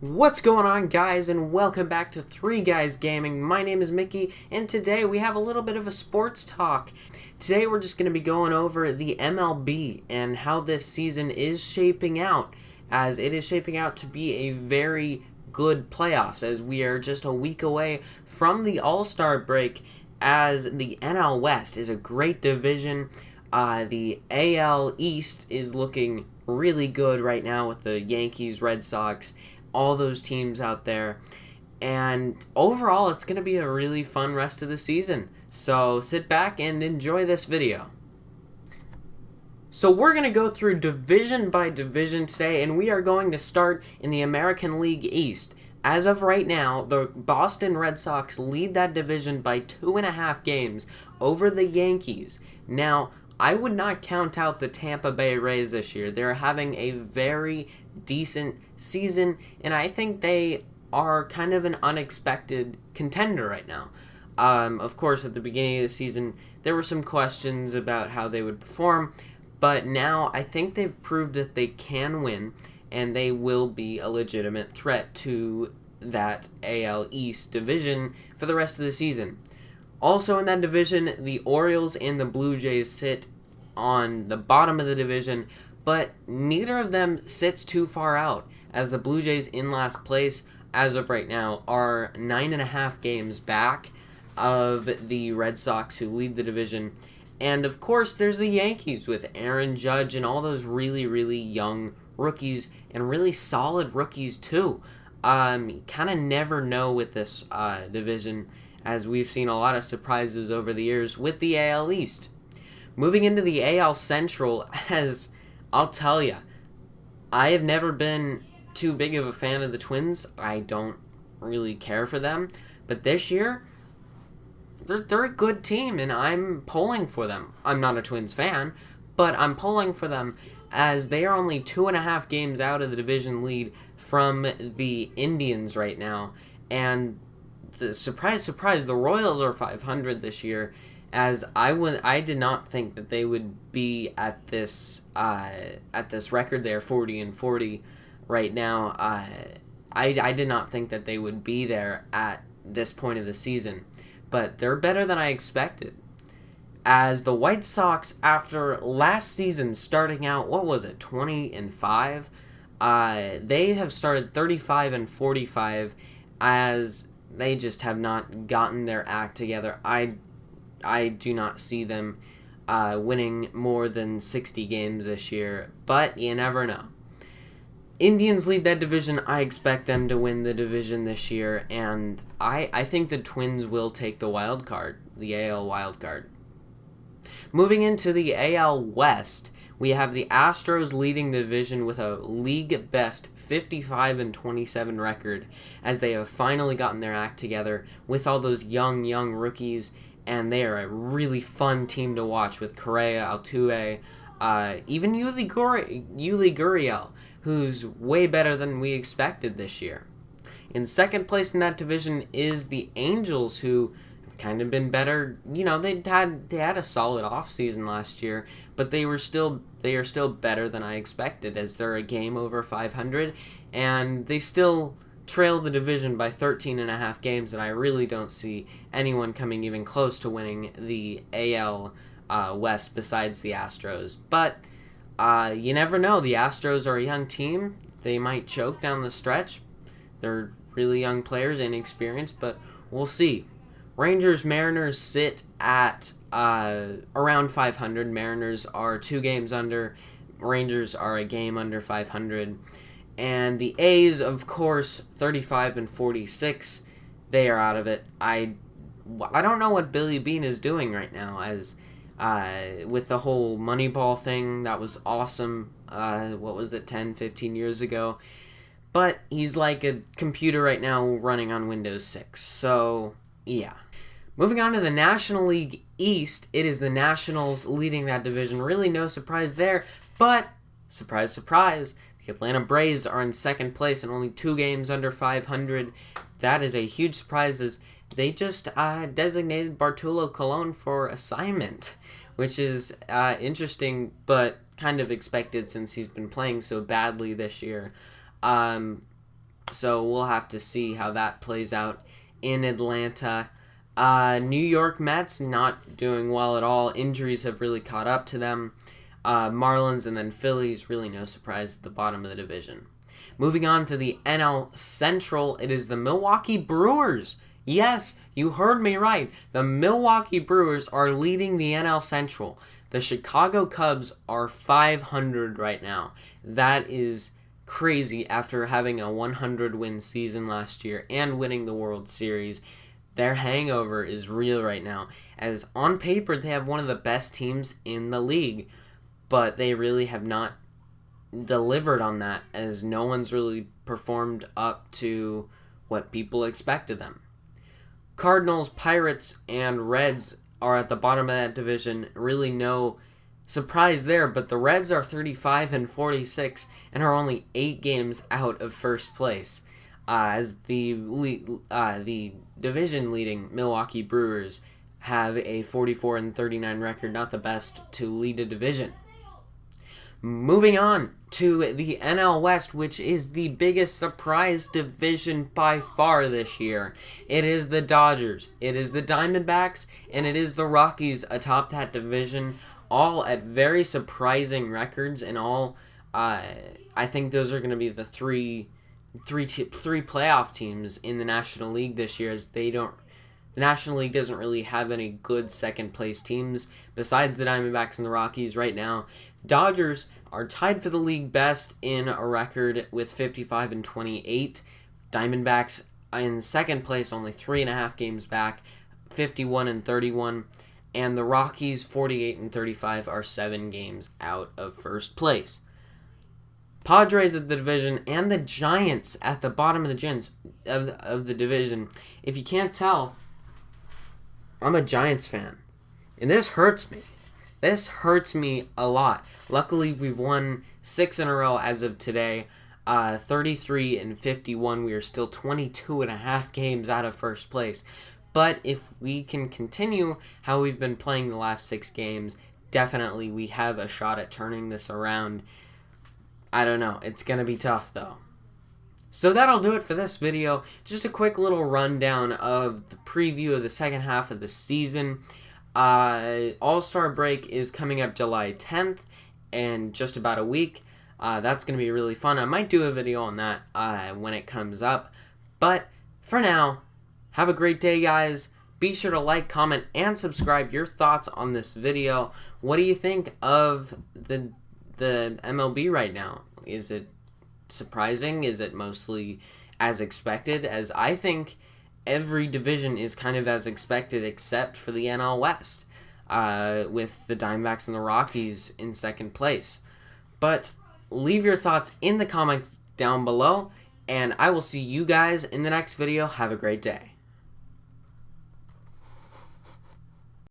What's going on, guys, and welcome back to 3 Guys Gaming. My name is Mickey, and today we have a little bit of a sports talk. Today we're just going to be going over the MLB and how this season is shaping out, as it is shaping out to be a very good playoffs, as we are just a week away from the All-Star break, as the NL West is a great division. The AL East is looking really good right now with the Yankees, Red Sox, all those teams out there. And overall, it's going to be a really fun rest of the season. So sit back and enjoy this video. So we're going to go through division by division today, and we are going to start in the American League East. As of right now, the Boston Red Sox lead that division by 2.5 games over the Yankees. Now, I would not count out the Tampa Bay Rays this year. They're having a very decent season, and I think they are kind of an unexpected contender right now. Of course, at the beginning of the season, there were some questions about how they would perform, but now I think they've proved that they can win, and they will be a legitimate threat to that AL East division for the rest of the season. Also in that division, the Orioles and the Blue Jays sit on the bottom of the division, but neither of them sits too far out, as the Blue Jays in last place, as of right now, are 9.5 games back of the Red Sox, who lead the division. And of course, there's the Yankees with Aaron Judge and all those really young rookies, and really solid rookies too. You kind of never know with this division, as we've seen a lot of surprises over the years with the AL East. Moving into the AL Central, as I'll tell you, I have never been too big of a fan of the Twins. I don't really care for them. But this year, they're a good team, and I'm pulling for them. I'm not a Twins fan, but I'm pulling for them, as they are only 2.5 games out of the division lead from the Indians right now. And surprise, the Royals are 500 this year, as I did not think that they would be at this record. They're 40-40 right now. I did not think that they would be there at this point of the season, but they're better than I expected. As the White Sox, after last season starting out, 20-5, they have started 35-45, as they just have not gotten their act together. I do not see them winning more than 60 games this year, but you never know. Indians lead that division. I expect them to win the division this year, and I think the Twins will take the wild card, the AL wild card. Moving into the AL West, we have the Astros leading the division with a league best 55-27 record, as they have finally gotten their act together with all those young rookies, and they are a really fun team to watch with Correa, Altuve, even Yuli Gurriel, who's way better than we expected this year. In second place in that division is the Angels, who have kind of been better. You know, they had a solid offseason last year, but they are still better than I expected, as they're a game over 500, and they still trail the division by 13.5 games, and I really don't see anyone coming even close to winning the AL West besides the Astros. But you never know. The Astros are a young team. They might choke down the stretch. They're really young players, inexperienced, but we'll see. Rangers, Mariners sit at around 500. Mariners are 2 games under. Rangers are a game under 500. And the A's, of course, 35-46. They are out of it. I don't know what Billy Beane is doing right now, as with the whole Moneyball thing. That was awesome. 10, 15 years ago? But he's like a computer right now running on Windows 6. So, yeah. Moving on to the National League East, it is the Nationals leading that division. Really no surprise there, but surprise, the Atlanta Braves are in second place and only 2 games under 500. That is a huge surprise, as they just designated Bartolo Colon for assignment, which is interesting, but kind of expected since he's been playing so badly this year. So we'll have to see how that plays out in Atlanta. New York Mets not doing well at all. Injuries have really caught up to them. Marlins and then Phillies, really no surprise at the bottom of the division. Moving on to the NL Central, it is the Milwaukee Brewers. Yes, you heard me right. The Milwaukee Brewers are leading the NL Central. The Chicago Cubs are 500 right now. That is crazy after having a 100-win season last year and winning the World Series. Their hangover is real right now, as on paper they have one of the best teams in the league, but they really have not delivered on that, as no one's really performed up to what people expected them. Cardinals, Pirates, and Reds are at the bottom of that division. Really no surprise there, but the Reds are 35-46 and are only 8 games out of first place, as the division-leading Milwaukee Brewers have a 44-39 record, not the best to lead a division. Moving on to the NL West, which is the biggest surprise division by far this year. It is the Dodgers, it is the Diamondbacks, and it is the Rockies atop that division, all at very surprising records, and all, I think those are going to be the three playoff teams in the National League this year, as the National League doesn't really have any good second-place teams besides the Diamondbacks and the Rockies right now. Dodgers are tied for the league best in a record with 55-28. Diamondbacks in second place, only 3.5 games back, 51-31. And the Rockies, 48-35, are 7 games out of first place. Padres of the division and the Giants at the bottom of the division. If you can't tell, I'm a Giants fan, and this hurts me. This hurts me a lot. Luckily, we've won 6 in a row as of today. 33-51. We are still 22.5 games out of first place. But if we can continue how we've been playing the last 6 games, definitely we have a shot at turning this around. I don't know. It's going to be tough, though. So that'll do it for this video. Just a quick little rundown of the preview of the second half of the season. All-Star break is coming up July 10th in just about a week. That's going to be really fun. I might do a video on that when it comes up. But for now, have a great day, guys. Be sure to like, comment, and subscribe. Your thoughts on this video. What do you think of the MLB right now? Is it surprising? Is it mostly as expected? As I think every division is kind of as expected except for the NL West, with the Diamondbacks and the Rockies in second place. But leave your thoughts in the comments down below, and I will see you guys in the next video. Have a great day.